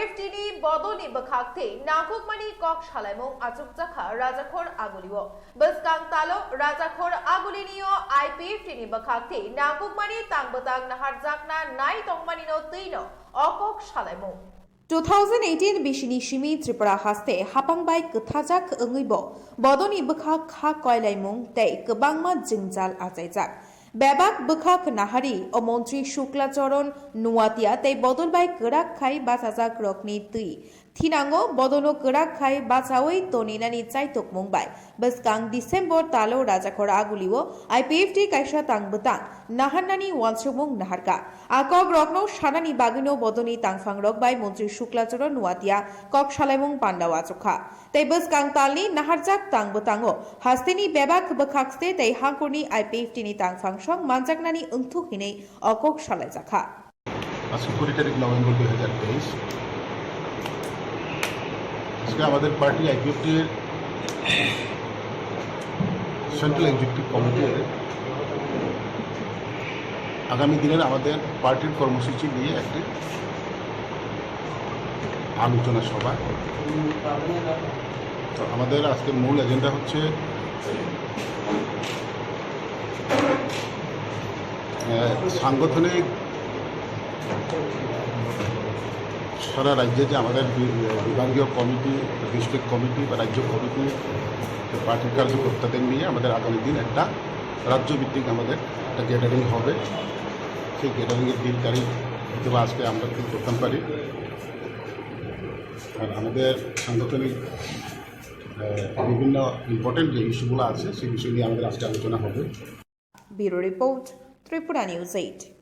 IPFT ni bodolni bakakte nakukmani kok salaimung achukha rajakhor aguliwo baskang talo rajakhor aguliniyo IPFT ni bakakte nakukmani tangbetang naharjakna nai tongmani no tino okok salaimung 2018 Bishini Shimi Tripura Haste Hapangbai Kutajak Ungibo Bodoni Bukak Ha Koilaimung Te Kabangma Jingjal Azaijak bebak bebak nahari o Montri Sukla charan nowatia te bodolbai kerak khai bachajak rokni tui Thinango bodono kerak khai bachawei toninani chaitok mungbai baskang December talo rajakhor aguliwo IPFT kaisa tangbetang naharnani wansumung naharka akok rokno sanani bagino bodoni tangphang rokbai Montri Sukla charan nowatia kok salaimung panda achukha te baskang talni naharjak tangbetango hasteni bebak bekakste te hangkurni IPFT ni tangphang song manjaknani ungthuk hinei okok salai jakha আজকে 20 তারিখ November 2023 আজকে আমাদের party IPFT এর central executive কমিটির আগামী দিনের আমাদের পার্টির কর্মসূচি নিয়ে একটি আলোচনা সভা তো আমাদের আজকের মূল এজেন্ডা হচ্ছে সাংগঠনিক সারা রাজ্যে যে আমাদের বিভাগীয় কমিটি ডিস্ট্রিক্ট কমিটি বা রাজ্য কমিটি পার্টির কার্যকর্তাদের নিয়ে আমাদের আগামী দিন একটা রাজ্যভিত্তিক আমাদের একটা গ্যাদারিং হবে সেই গ্যাদারিংয়ের দিন তারিখ অথবা আজকে আমরা ঠিক করতে পারি আর আমাদের সাংগঠনিক বিভিন্ন ইম্পর্টেন্ট যে ইস্যুগুলো আছে সেই বিষয় নিয়ে আমাদের আজকে আলোচনা হবে। Bureau report Tripura news 8।